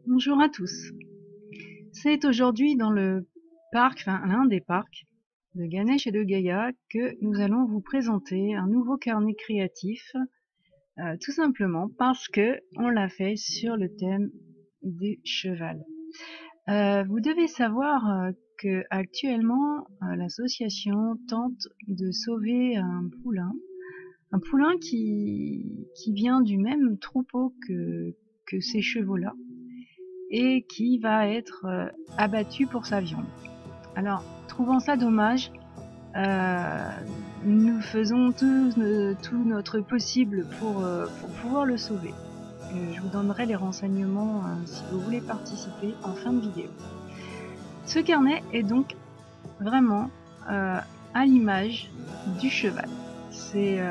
Bonjour à tous. C'est aujourd'hui dans le parc, enfin l'un des parcs de Ganesh et de Gaïa que nous allons vous présenter un nouveau carnet créatif, tout simplement parce que on l'a fait sur le thème du cheval. Vous devez savoir que actuellement l'association tente de sauver un poulain qui vient du même troupeau que ces chevaux-là et qui va être abattu pour sa viande. Alors, trouvant ça dommage, euh, nous faisons tout notre possible pour pouvoir le sauver. Je vous donnerai les renseignements si vous voulez participer en fin de vidéo. Ce carnet est donc vraiment à l'image du cheval. C'est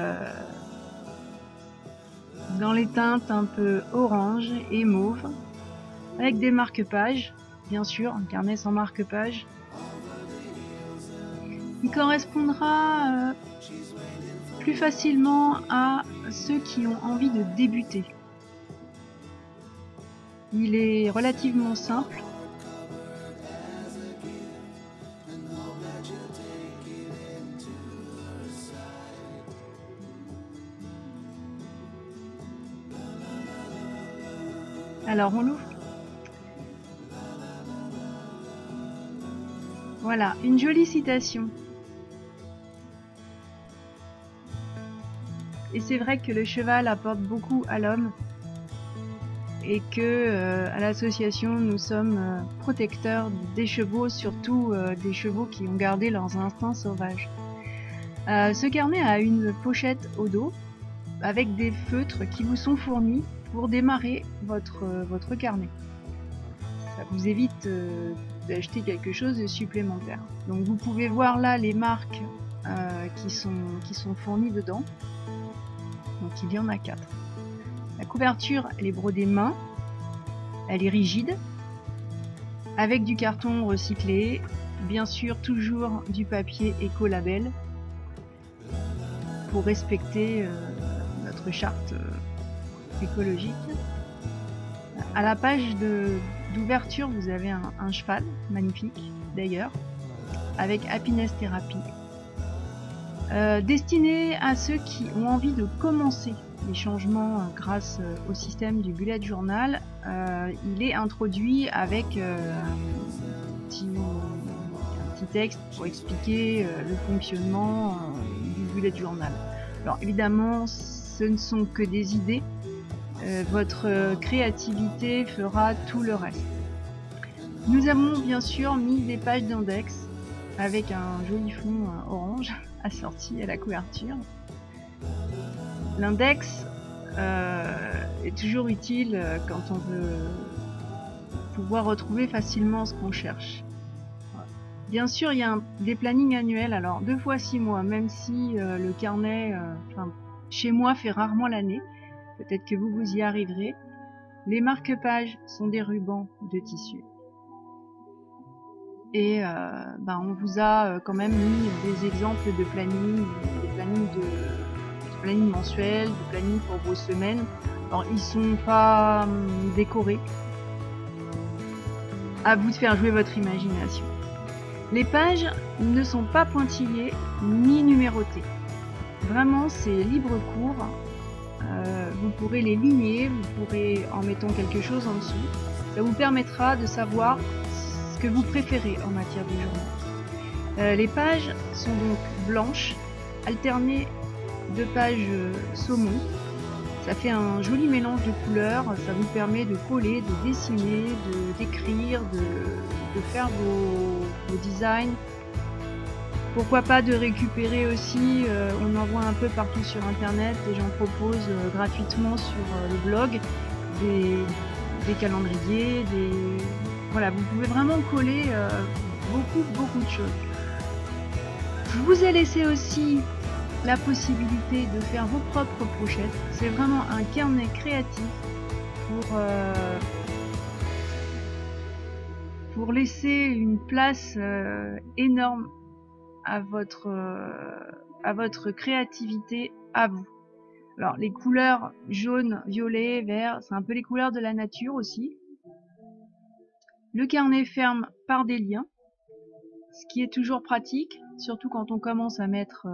dans les teintes un peu orange et mauve, avec des marque-pages, bien sûr, un carnet sans marque-pages. Il correspondra plus facilement à ceux qui ont envie de débuter. Il est relativement simple. Alors on l'ouvre. Voilà, une jolie citation. Et c'est vrai que le cheval apporte beaucoup à l'homme et que à l'association nous sommes protecteurs des chevaux, surtout des chevaux qui ont gardé leurs instincts sauvages. Ce carnet a une pochette au dos avec des feutres qui vous sont fournis pour démarrer votre carnet. Ça vous évite d'acheter quelque chose de supplémentaire. Donc vous pouvez voir là les marques qui sont fournies dedans. Donc il y en a 4. La couverture, elle est brodée main, elle est rigide, avec du carton recyclé, bien sûr toujours du papier écolabel pour respecter notre charte écologique. À la page d'ouverture, vous avez un cheval, magnifique d'ailleurs, avec Happiness Therapy, destiné à ceux qui ont envie de commencer les changements grâce au système du bullet journal. Il est introduit avec un petit texte pour expliquer le fonctionnement du bullet journal. Alors évidemment, ce ne sont que des idées. Votre créativité fera tout le reste. Nous avons bien sûr mis des pages d'index avec un joli fond orange assorti à la couverture. L'index est toujours utile quand on veut pouvoir retrouver facilement ce qu'on cherche. Bien sûr, il y a des plannings annuels, alors 2 fois 6 mois, même si le carnet, chez moi, fait rarement l'année. Peut-être que vous y arriverez. Les marque-pages sont des rubans de tissu. Et on vous a quand même mis des exemples de planning, de planning mensuel, de planning pour vos semaines. Alors ils sont pas décorés. À vous de faire jouer votre imagination. Les pages ne sont pas pointillées ni numérotées. Vraiment, c'est libre cours. Vous pourrez les ligner, vous pourrez en mettant quelque chose en dessous. Ça vous permettra de savoir ce que vous préférez en matière de journal. Les pages sont donc blanches, alternées de pages saumon. Ça fait un joli mélange de couleurs, ça vous permet de coller, de dessiner, d'écrire, de faire vos designs. Pourquoi pas de récupérer aussi, on en voit un peu partout sur internet, les gens proposent gratuitement sur le blog des calendriers, voilà, vous pouvez vraiment coller beaucoup de choses. Je vous ai laissé aussi la possibilité de faire vos propres pochettes. C'est vraiment un carnet créatif pour laisser une place énorme à votre créativité, à vous. Alors les couleurs jaune, violet, vert, c'est un peu les couleurs de la nature aussi. Le carnet ferme par des liens, ce qui est toujours pratique, surtout quand on commence à mettre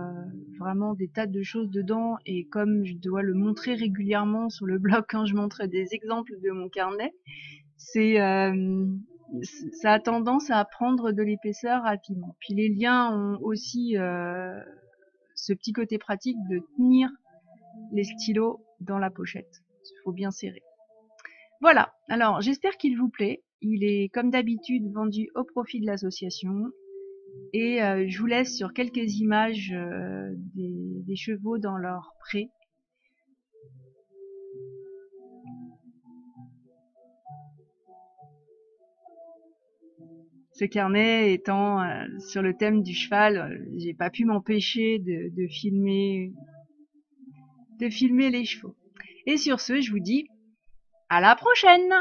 vraiment des tas de choses dedans, et comme je dois le montrer régulièrement sur le blog quand je montre des exemples de mon carnet, ça a tendance à prendre de l'épaisseur rapidement. Puis les liens ont aussi ce petit côté pratique de tenir les stylos dans la pochette. Il faut bien serrer. Voilà, alors j'espère qu'il vous plaît. Il est comme d'habitude vendu au profit de l'association. Et je vous laisse sur quelques images des chevaux dans leur pré. Ce carnet étant sur le thème du cheval, j'ai pas pu m'empêcher de filmer les chevaux. Et sur ce, je vous dis à la prochaine!